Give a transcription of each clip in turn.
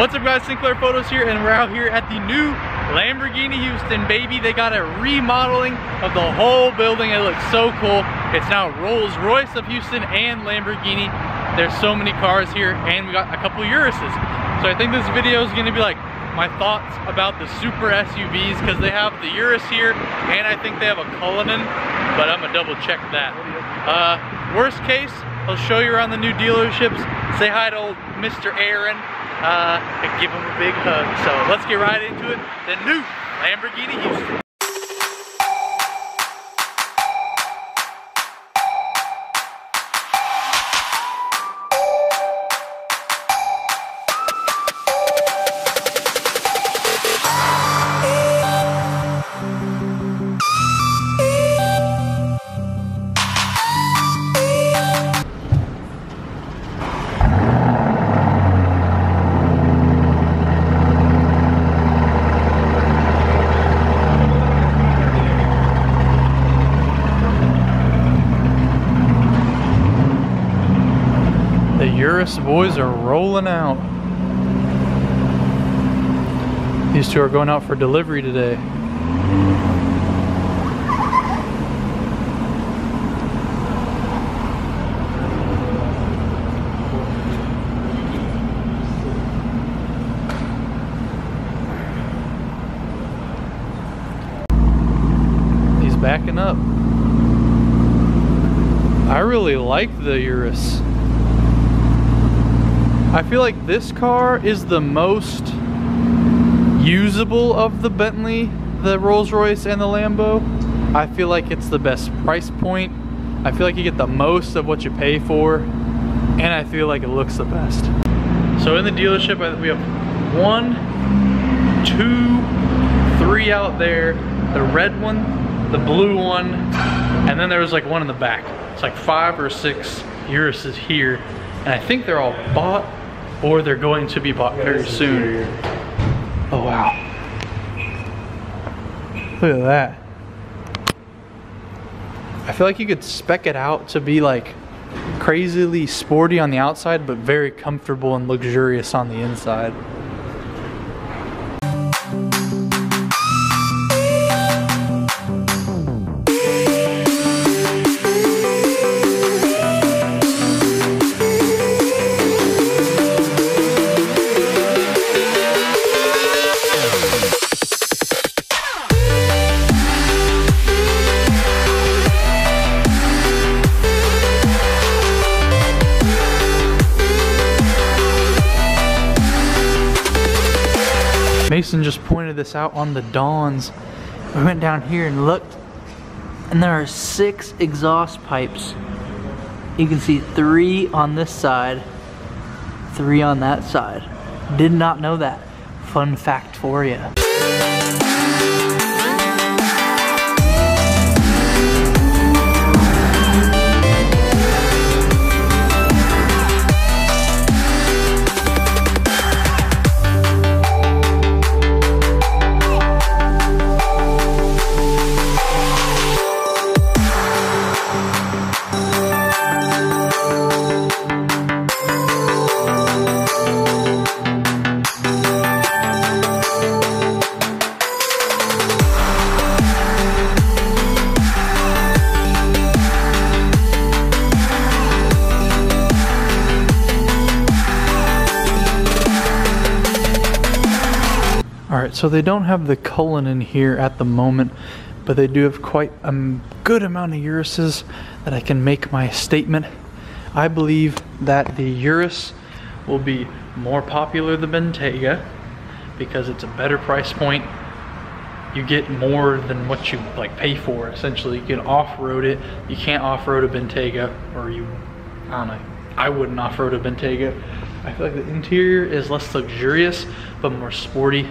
What's up guys, Sinclair Photos here, and we're out here at the new Lamborghini Houston, baby. They got a remodeling of the whole building. It looks so cool. It's now Rolls Royce of Houston and Lamborghini. There's so many cars here, and we got a couple Uruses. So I think this video is gonna be like my thoughts about the super SUVs, because they have the Urus here, and I think they have a Cullinan, but I'm gonna double check that. Worst case, I'll show you around the new dealerships, say hi to old Mr. Aaron, and give him a big hug. So let's get right into it. The new Lamborghini Houston. Urus boys are rolling out. These two are going out for delivery today. He's backing up. I really like the Urus. I feel like this car is the most usable of the Bentley, the Rolls Royce, and the Lambo. I feel like it's the best price point. I feel like you get the most of what you pay for, and I feel like it looks the best. So in the dealership, we have 1, 2, 3 out there, the red one, the blue one, and then there was like one in the back. It's like 5 or 6 Uruses here, and I think they're all bought, or they're going to be bought very soon. Oh wow. Look at that. I feel like you could spec it out to be like crazily sporty on the outside, but very comfortable and luxurious on the inside. Mason just pointed this out on the Dawns. We went down here and looked, and there are 6 exhaust pipes. You can see 3 on this side, 3 on that side. Did not know that. Fun fact for you. Alright, so they don't have the Cullinan here at the moment, but they do have quite a good amount of Uruses that I can make my statement. I believe that the Urus will be more popular than Bentayga because it's a better price point. You get more than what you pay for, essentially. You can off-road it. You can't off-road a Bentayga, or I don't know. I wouldn't off-road a Bentayga. I feel like the interior is less luxurious, but more sporty.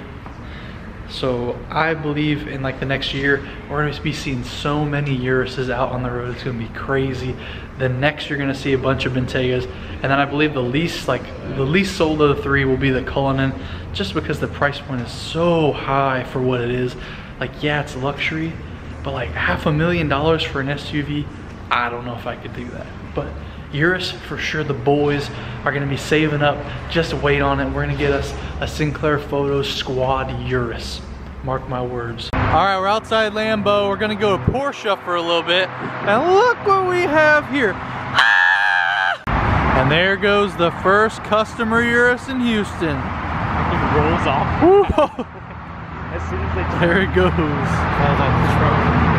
So I believe in the next year, we're gonna be seeing so many Uruses out on the road. It's gonna be crazy. Then next you're gonna see a bunch of Bentaygas. And then I believe the least sold of the 3 will be the Cullinan, just because the price point is so high for what it is. Yeah, it's luxury, but $500,000 for an SUV, I don't know if I could do that. But Urus, for sure the boys are gonna be saving up. Just wait on it. We're gonna get us a Sinclair Photo Squad Urus. Mark my words. All right, we're outside Lambo. We're gonna go to Porsche for a little bit. And look what we have here. Ah! And there goes the first customer Urus in Houston. It rolls off. Whoa. As soon as they there it goes. falls out the truck.